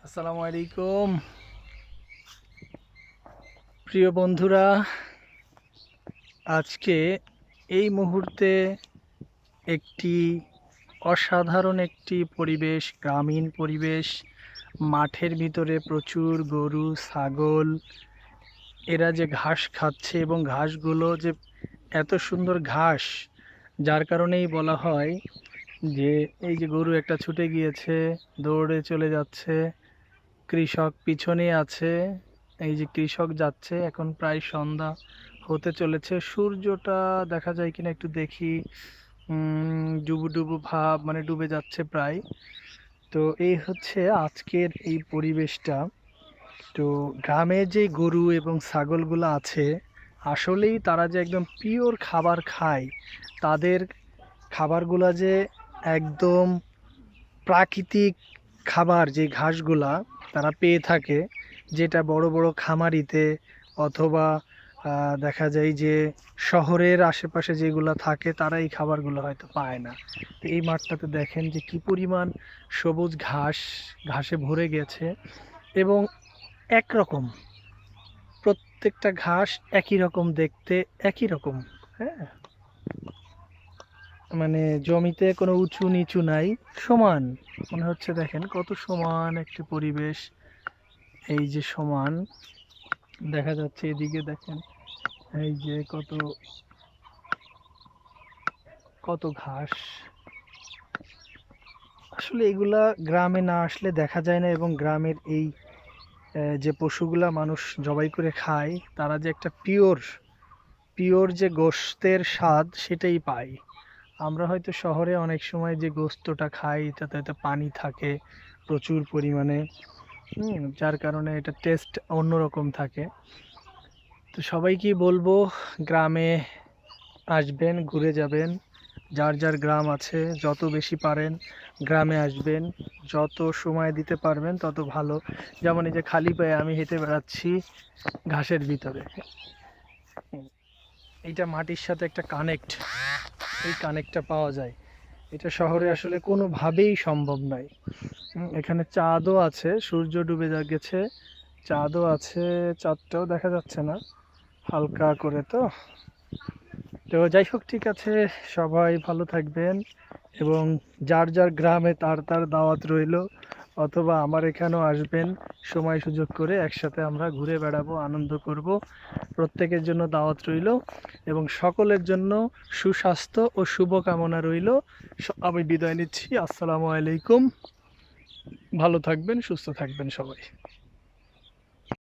আসসালামু আলাইকুম প্রিয় বন্ধুরা। আজকে এই মুহূর্তে একটি অসাধারণ একটি পরিবেশ, গ্রামীণ পরিবেশ। মাঠের ভিতরে প্রচুর গরু ছাগল, এরা যে ঘাস খাচ্ছে এবং ঘাসগুলো যে এত সুন্দর ঘাস, যার কারণেই বলা হয় যে এই যে গরু একটা ছুটে গিয়েছে, দৌড়ে চলে যাচ্ছে, কৃষক পিছনে আছে। এই যে কৃষক যাচ্ছে, এখন প্রায় সন্ধ্যা হতে চলেছে। সূর্যটা দেখা যায় কিনা একটু দেখি। ডুবু ডুবু ভাব, মানে ডুবে যাচ্ছে প্রায়। তো এই হচ্ছে আজকের এই পরিবেশটা। তো গ্রামে যে গরু এবং ছাগলগুলো আছে, আসলেই তারা যে একদম পিওর খাবার খায়। তাদের খাবারগুলা যে একদম প্রাকৃতিক খাবার, যে ঘাসগুলা তারা পেয়ে থাকে, যেটা বড় বড় খামারিতে অথবা দেখা যায় যে শহরের আশেপাশে যেগুলো থাকে তারা এই খাবারগুলো হয়তো পায় না। তো এই মাঠটাতে দেখেন যে কি পরিমাণ সবুজ ঘাস, ঘাসে ভরে গেছে এবং একরকম, প্রত্যেকটা ঘাস একই রকম দেখতে, একই রকম। হ্যাঁ, মানে জমিতে কোনো উঁচু নিচু নাই, সমান মনে হচ্ছে। দেখেন কত সমান একটি পরিবেশ, এই যে সমান দেখা যাচ্ছে। এদিকে দেখেন এই যে কত কত ঘাস। আসলে এগুলা গ্রামে না আসলে দেখা যায় না, এবং গ্রামের এই যে পশুগুলা মানুষ জবাই করে খায়, তারা যে একটা পিওর পিওর যে গোশতের স্বাদ সেটাই পায়। আমরা হয়তো শহরে অনেক সময় যে গোস্তটা খাই, তাতে হয়তো পানি থাকে প্রচুর পরিমাণে, যার কারণে এটা টেস্ট অন্যরকম থাকে। তো সবাইকেই বলবো, গ্রামে আসবেন, ঘুরে যাবেন। যার যার গ্রাম আছে, যত বেশি পারেন গ্রামে আসবেন, যত সময় দিতে পারবেন তত ভালো। যেমন এই যে খালি পায়ে আমি হেঁটে বেড়াচ্ছি ঘাসের ভিতরে। এইটা মাটির সাথে একটা কানেক্ট, এই কানেক্টটা পাওয়া যায়। এটা শহরে আসলে কোনোভাবেই সম্ভব নয়। এখানে চাঁদও আছে, সূর্য ডুবে গেছে, চাঁদও আছে, চাঁদটাও দেখা যাচ্ছে না হালকা করে। তো তো যাই হোক, ঠিক আছে, সবাই ভালো থাকবেন এবং যার যার গ্রামে তার তার দাওয়াত রইলো, অথবা আমার এখানেও আসবেন সময় সুযোগ করে, একসাথে আমরা ঘুরে বেড়াবো, আনন্দ করব। প্রত্যেকের জন্য দাওয়াত রইলো এবং সকলের জন্য সুস্বাস্থ্য ও শুভকামনা রইলো। আমি বিদায় নিচ্ছি। আসসালামু আলাইকুম। ভালো থাকবেন, সুস্থ থাকবেন সবাই।